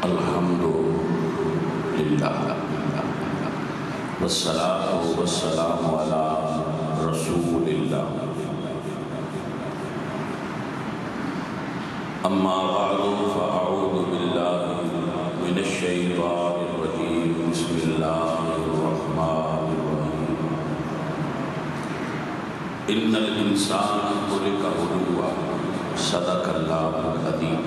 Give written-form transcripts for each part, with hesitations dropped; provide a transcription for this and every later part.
الحمد للہ والصلاة والسلام علی رسول اللہ اما بعد فاعوذ باللہ من الشیطان الرجیم بسم اللہ الرحمن الرحیم ان الانسان خلق ہلوعا صدق اللہ العظیم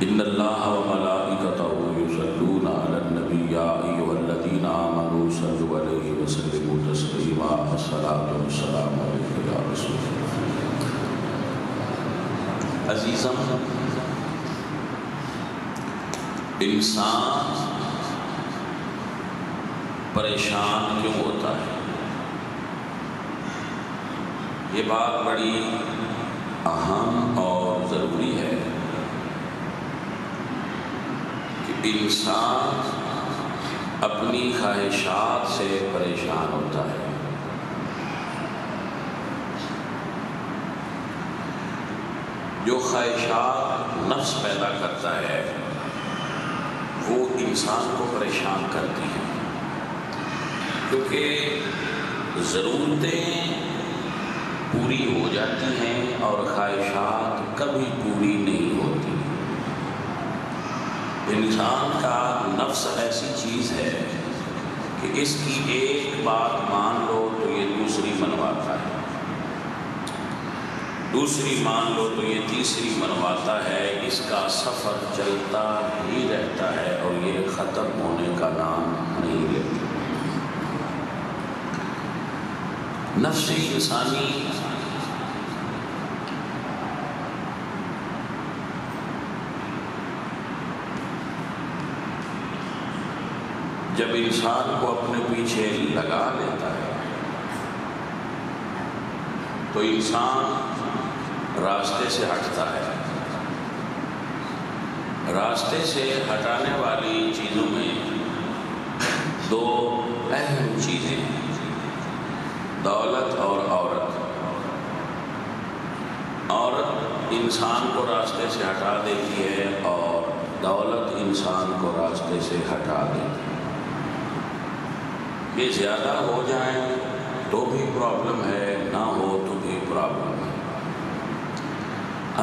ان اللہ وملائکتہ یصلون علی النبی یا ایھا الذین آمنوا صلوا علیہ وسلموا تسلیما الصلاۃ والسلام علیک یا رسول اللہ۔ عزیزم، انسان پریشان کیوں ہوتا ہے؟ یہ بات بڑی اہم اور ضروری ہے کہ انسان اپنی خواہشات سے پریشان ہوتا ہے۔ جو خواہشات نفس پیدا کرتا ہے وہ انسان کو پریشان کرتی ہیں، کیونکہ ضرورتیں پوری ہو جاتی ہیں اور خواہشات کبھی پوری نہیں ہوتی۔ انسان کا نفس ایسی چیز ہے کہ اس کی ایک بات مان لو تو یہ دوسری منواتا ہے، دوسری مان لو تو یہ تیسری منواتا ہے۔ اس کا سفر چلتا ہی رہتا ہے اور یہ ختم ہونے کا نام نہیں لیتا۔ نفس انسانی جب انسان کو اپنے پیچھے لگا لیتا ہے تو انسان راستے سے ہٹتا ہے۔ راستے سے ہٹانے والی چیزوں میں دو اہم چیزیں ہیں، دولت اور عورت۔ عورت انسان کو راستے سے ہٹا دیتی ہے اور دولت انسان کو راستے سے ہٹا دیتی ہے۔ یہ زیادہ ہو جائیں تو بھی پرابلم ہے، نہ ہو تو بھی پرابلم ہے۔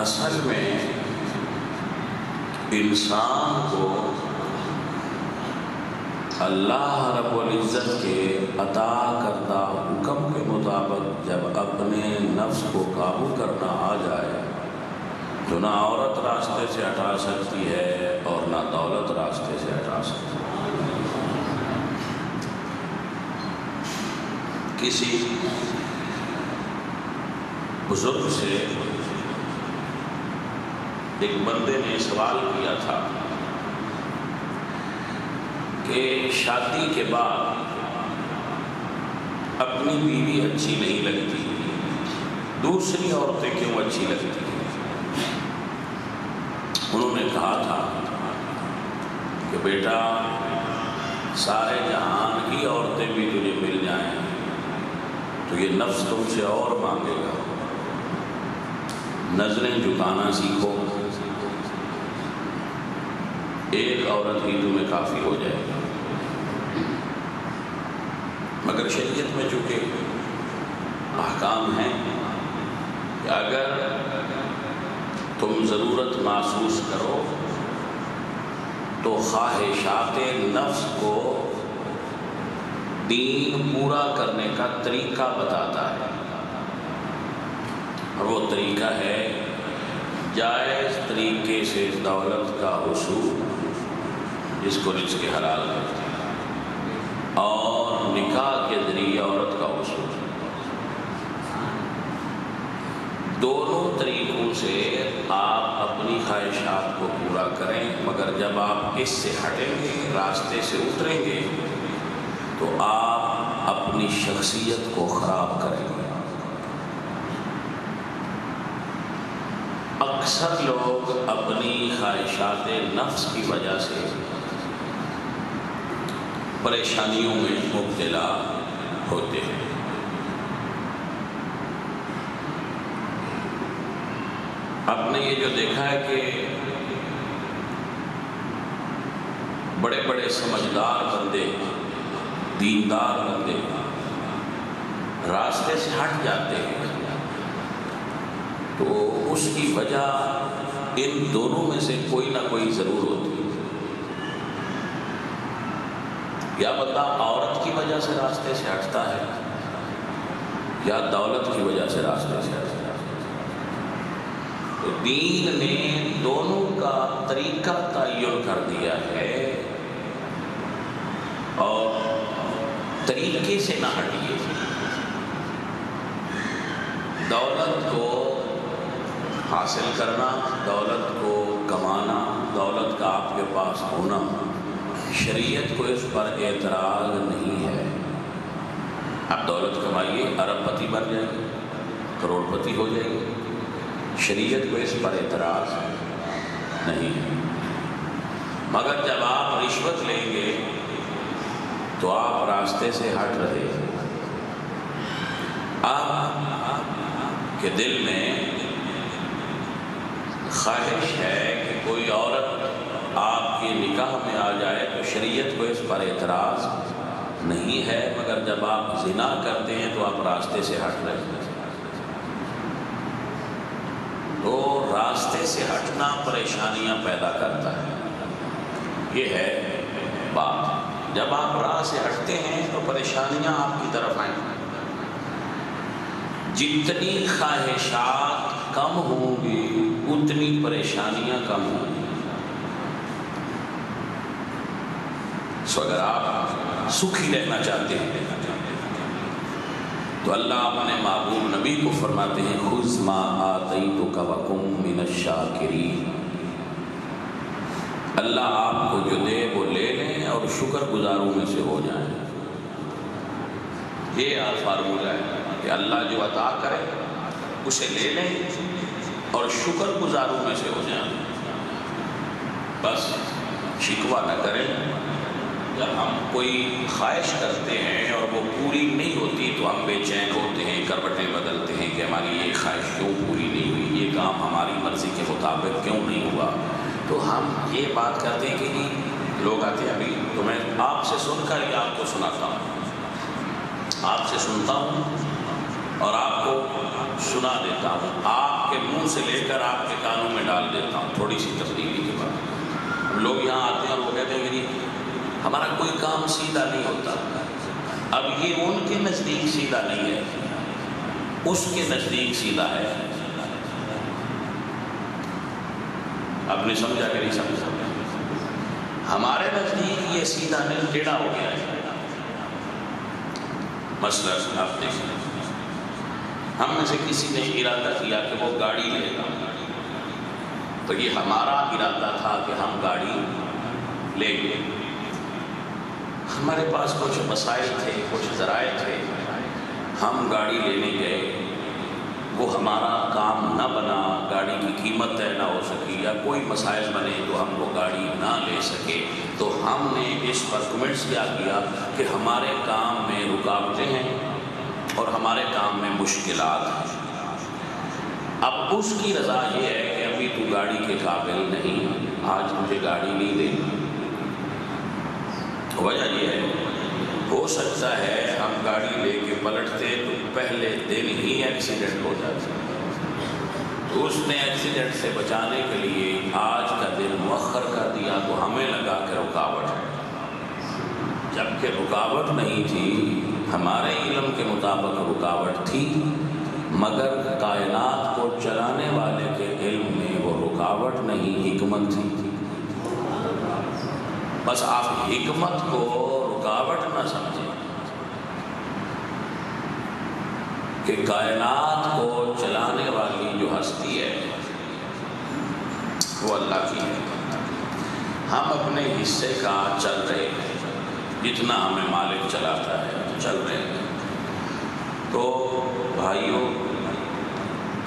اصل میں انسان کو اللہ رب العزت کے عطا کردہ حکم کے مطابق جب اپنے نفس کو قابو کرنا آ جائے تو نہ عورت راستے سے ہٹا سکتی ہے اور نہ دولت راستے سے ہٹا سکتی ہے۔ کسی بزرگ سے ایک بندے نے سوال کیا تھا کہ شادی کے بعد اپنی بیوی اچھی نہیں لگتی، دوسری عورتیں کیوں اچھی لگتی ہیں؟ انہوں نے کہا تھا کہ بیٹا، سارے جہان کی عورتیں بھی تجھے مل جائیں تو یہ نفس تم سے اور مانگے گا۔ نظریں جھکانا سیکھو، ایک عورت ہی تمہیں کافی ہو جائے گی۔ مگر شریعت میں چونکہ احکام ہیں کہ اگر تم ضرورت محسوس کرو تو خواہشات نفس کو دین پورا کرنے کا طریقہ بتاتا ہے، اور وہ طریقہ ہے جائز طریقے سے دولت کا حصول، جس کو رزق حلال کرتے ہیں، اور نکاح کے ذریعے عورت کا حصول۔ دونوں طریقوں سے آپ اپنی خواہشات کو پورا کریں، مگر جب آپ اس سے ہٹیں گے، راستے سے اتریں گے، تو آپ اپنی شخصیت کو خراب کریں گے۔ اکثر لوگ اپنی خواہشات نفس کی وجہ سے پریشانیوں میں مبتلا ہوتے ہیں۔ آپ نے یہ جو دیکھا ہے کہ بڑے بڑے سمجھدار بندے، دیندار بندے راستے سے ہٹ جاتے ہیں، تو اس کی وجہ ان دونوں میں سے کوئی نہ کوئی ضرور ہوتی ہے۔ یا بندہ عورت کی وجہ سے راستے سے ہٹتا ہے یا دولت کی وجہ سے راستے سے ہٹتا ہے۔ تو دین نے دونوں کا طریقہ تعین کر دیا ہے، اور طریقے سے نہ ہٹیے۔ دولت کو حاصل کرنا، دولت کو کمانا، دولت کا آپ کے پاس ہونا، شریعت کو اس پر اعتراض نہیں ہے۔ آپ دولت کمائیے، ارب پتی بن جائیں گے، کروڑ پتی ہو جائیں گے، شریعت کو اس پر اعتراض نہیں ہے۔ مگر جب آپ رشوت لیں گے تو آپ راستے سے ہٹ رہے ہیں۔ آپ کے دل میں خواہش ہے کہ کوئی عورت آپ کے نکاح میں آ جائے تو شریعت کو اس پر اعتراض نہیں ہے، مگر جب آپ زنا کرتے ہیں تو آپ راستے سے ہٹ رہے ہیں۔ تو راستے سے ہٹنا پریشانیاں پیدا کرتا ہے، یہ ہے بات۔ جب آپ راہ سے ہٹتے ہیں تو پریشانیاں آپ کی طرف آئیں۔ جتنی خواہشات کم ہوں گی اتنی پریشانیاں کم ہوں گی۔ سو اگر آپ سکھی رہنا چاہتے ہیں تو اللہ اپنے محبوب نبی کو فرماتے ہیں خذ ما آتیتک وکن من الشاکرین۔ اللہ آپ کو جو دے وہ لے لیں اور شکر گزاروں میں سے ہو جائیں۔ یہ فارمولہ ہے کہ اللہ جو عطا کرے اسے لے لیں اور شکر گزاروں میں سے ہو جائیں۔ بس شکوہ نہ کریں۔ جب ہم کوئی خواہش کرتے ہیں اور وہ پوری نہیں ہوتی تو ہم بے چین ہوتے ہیں، کروٹیں بدلتے ہیں کہ ہماری یہ خواہش کیوں پوری نہیں ہوئی، یہ کام ہماری مرضی کے مطابق کیوں نہیں ہوا۔ تو ہم یہ بات کرتے ہیں کہ جی لوگ آتے ہیں، ابھی تو میں آپ سے سن کر ہی آپ کو سناتا ہوں، آپ سے سنتا ہوں اور آپ کو سنا دیتا ہوں، آپ کے منہ سے لے کر آپ کے کانوں میں ڈال دیتا ہوں تھوڑی سی تبدیلی کے بعد۔ لوگ یہاں آتے ہیں اور وہ کہتے ہیں کہ جی ہمارا کوئی کام سیدھا نہیں ہوتا۔ اب یہ ان کے نزدیک سیدھا نہیں ہے، اس کے نزدیک سیدھا ہے۔ آپ نے سمجھا کہ نہیں سمجھا؟ ہمارے نزدیک یہ سیدھا نہیں، ٹیڑھا ہو گیا ہے۔ مسئلہ آپ دیکھیں، ہم میں سے کسی نے ارادہ کیا کہ وہ گاڑی لے گا، تو یہ ہمارا ارادہ تھا کہ ہم گاڑی لیں گے۔ ہمارے پاس کچھ مسائل تھے، کچھ ذرائع تھے، ہم گاڑی لینے گئے، وہ ہمارا کام نہ بنا، گاڑی کی قیمت طے نہ ہو سکی یا کوئی مسائل بنے تو ہم وہ گاڑی نہ لے سکے، تو ہم نے اس پر کمنٹس کیا کہ ہمارے کام میں رکاوٹیں ہیں اور ہمارے کام میں مشکلات ہیں۔ اب اس کی رضا یہ ہے کہ ابھی تو گاڑی کے قابل نہیں، آج مجھے گاڑی نہیں دینی۔ وجہ یہ ہے، ہو سکتا ہے ہم گاڑی لے کے پلٹتے تو پہلے دن ہی ایکسیڈنٹ ہو جاتا، تو اس نے ایکسیڈنٹ سے بچانے کے لیے آج کا دن مؤخر کر دیا، تو ہمیں لگا کہ رکاوٹ ہے، جبکہ رکاوٹ نہیں تھی۔ ہمارے علم کے مطابق رکاوٹ تھی، مگر کائنات کو چلانے والے کے علم میں وہ رکاوٹ نہیں، حکمت تھی۔ بس آپ حکمت کو رکاوٹ نہ سمجھیں کہ کائنات کو چلانے والی جو ہستی ہے وہ اللہ کی ہے، ہم اپنے حصے کا چل رہے ہیں، جتنا ہمیں مالک چلاتا ہے چل رہے ہیں۔ تو بھائیوں،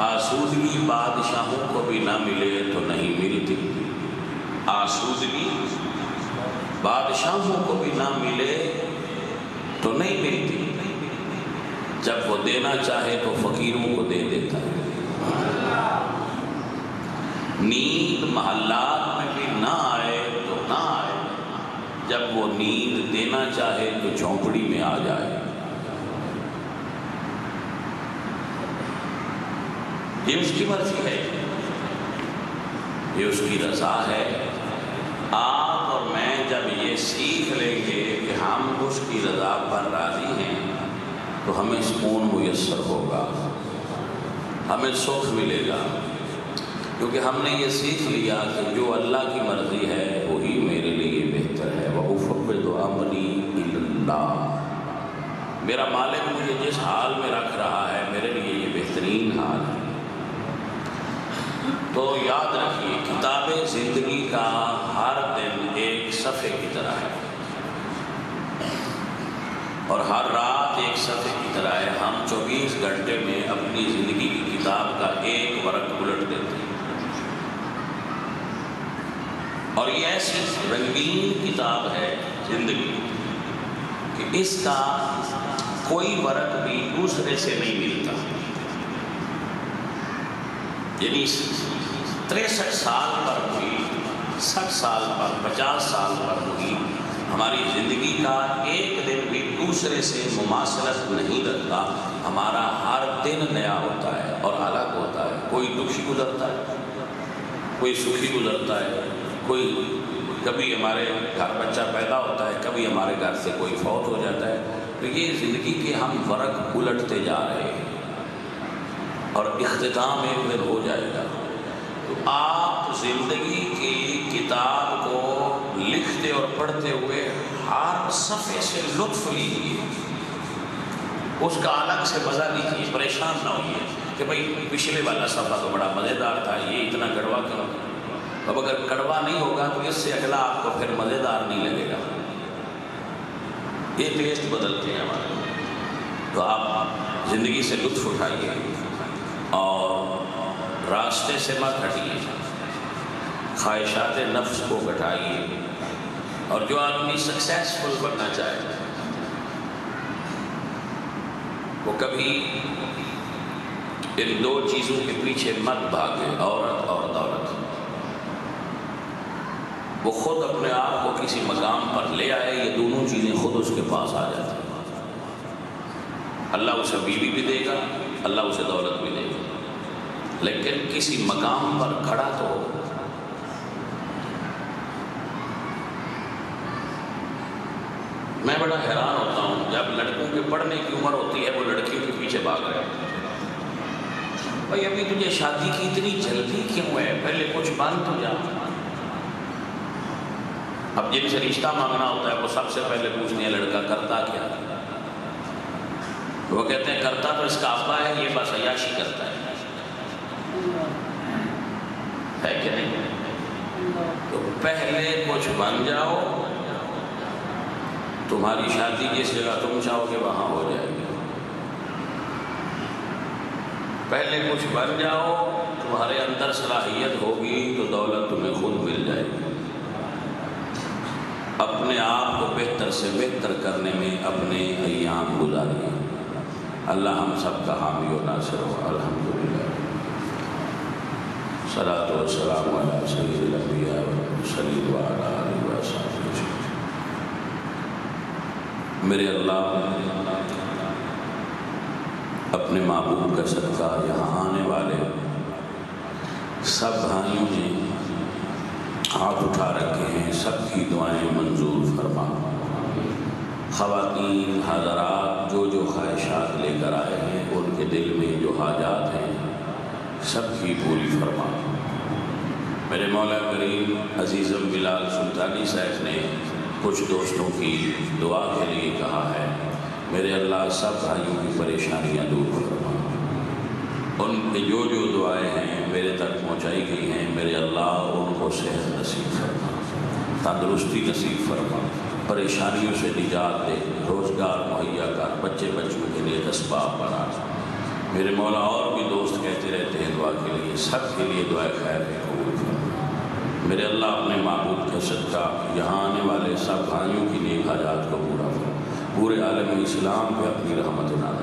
آسودگی بادشاہوں کو بھی نہ ملے تو نہیں ملتی، آسودگی بادشاہوں کو بھی نہ ملے تو نہیں ملتی۔ جب وہ دینا چاہے تو فقیروں کو دے دیتا ہے۔ نیند محلات میں بھی نہ آئے تو نہ آئے، جب وہ نیند دینا چاہے تو جھونپڑی میں آ جائے۔ یہ اس کی مرضی ہے، یہ اس کی رضا ہے۔ آپ اور میں جب یہ سیکھ لیں گے کہ ہم اس کی رضا پر راضی ہیں تو ہمیں سکون میسر ہوگا، ہمیں سکھ ملے گا، کیونکہ ہم نے یہ سیکھ لیا کہ جو اللہ کی مرضی ہے وہی میرے لیے بہتر ہے۔ وَأُفَوِّضُ أَمْرِي إِلَى اللَّهِ، میرا مالک مجھے جس حال میں رکھ رہا ہے میرے لیے یہ بہترین حال ہے۔ تو یاد رکھیے، کتاب زندگی کا ہر دن ایک صفحے کی طرح ہے اور ہر رات ایک صفحے کی طرح ہے۔ ہم 24 گھنٹے میں اپنی زندگی کی کتاب کا ایک ورق الٹ دیتے ہیں، اور یہ ایسی رنگین کتاب ہے زندگی کہ اس کا کوئی ورق بھی دوسرے سے نہیں ملتا۔ یعنی 63 سال پر ہوئی، 60 سال پر، 50 سال پر ہوئی، ہماری زندگی کا ایک دن بھی دوسرے سے مماثلت نہیں رکھتا۔ ہمارا ہر دن نیا ہوتا ہے اور الگ ہوتا ہے۔ کوئی دکھی گزرتا ہے، کوئی سکھی گزرتا ہے، کوئی کبھی ہمارے گھر بچہ پیدا ہوتا ہے، کبھی ہمارے گھر سے کوئی فوت ہو جاتا ہے۔ تو یہ زندگی کے ہم ورق الٹتے جا رہے ہیں اور اختتام ایک دن ہو جائے گا۔ تو آپ زندگی کی کتاب کو لکھتے اور پڑھتے ہوئے ہر صفحے سے لطف لیجیے، اس کا الگ سے مزہ لیجیے، پریشان نہ ہوئیے کہ بھئی پچھلے والا صفحہ تو بڑا مزیدار تھا، یہ اتنا کڑوا کیوں؟ اب اگر کڑوا نہیں ہوگا تو اس سے اگلا آپ کو پھر مزیدار نہیں لگے گا۔ یہ ٹیسٹ بدلتے ہیں ہمارے۔ تو آپ زندگی سے لطف اٹھائیے اور راستے سے مت ہٹیے، خواہشات نفس کو گھٹائیے۔ اور جو آدمی سکسیسفل بننا چاہے وہ کبھی ان دو چیزوں کے پیچھے مت بھاگے، عورت اور دولت۔ وہ خود اپنے آپ کو کسی مقام پر لے آئے، یہ دونوں چیزیں خود اس کے پاس آ جاتی ہیں۔ اللہ اسے بیوی بھی دے گا، اللہ اسے دولت بھی دے گا، لیکن کسی مقام پر کھڑا تو ہو۔ میں بڑا حیران ہوتا ہوں جب لڑکوں کے پڑھنے کی عمر ہوتی ہے وہ لڑکیوں کے پیچھے بھاگ رہے ہیں۔ بھائی ابھی تجھے شادی کی اتنی جلدی کیوں ہے؟ پہلے کچھ بن تو جا۔ اب جن سے رشتہ مانگنا ہوتا ہے وہ سب سے پہلے پوچھتے ہیں لڑکا کرتا کیا؟ وہ کہتے ہیں کرتا تو اس کا ابا ہے، یہ بس عیاشی کرتا ہے کہ نہیں؟ تو پہلے کچھ بن جاؤ، تمہاری شادی جس جگہ تم چاہو گے وہاں ہو جائے گی۔ پہلے کچھ بن جاؤ، تمہارے اندر صلاحیت ہوگی تو دولت تمہیں خود مل جائے گی۔ اپنے آپ کو بہتر سے بہتر کرنے میں اپنے ایام گزاریے۔ اللہ ہم سب کا حامی و ناصر ہو۔ الحمدللہ، صلاۃ و سلام علی سید الانبیاء والمرسلین وعلی آلہ وصحبہ۔ میرے اللہ، اپنے محبوب کا صدقہ یہاں آنے والے سب بھائیوں نے ہاتھ اٹھا رکھے ہیں، سب کی دعائیں منظور فرما۔ خواتین حضرات جو خواہشات لے کر آئے ہیں، ان کے دل میں جو حاجات ہیں سب کی پوری فرما۔ میرے مولا کریم عزیزم بلال سلطانی صاحب نے کچھ دوستوں کی دعا کے لیے کہا ہے، میرے اللہ سب بھائیوں کی پریشانیاں دور فرما۔ ان کی جو دعائیں ہیں میرے تک پہنچائی گئی ہیں، میرے اللہ ان کو صحت نصیب فرما، تندرستی نصیب فرما، پریشانیوں سے نجات دے، روزگار مہیا کر، بچے بچوں کے لیے اسباب بنا۔ میرے مولا اور بھی دوست کہتے رہتے ہیں دعا کے لیے، سب کے لیے دعائیں خیر ہے قبول فرما۔ میرے اللہ اپنے معبود کا صدقہ یہاں آنے والے سب بھائیوں کی نیک حاجات کو پورا فرما، پورے عالم اسلام پہ اپنی رحمت نازل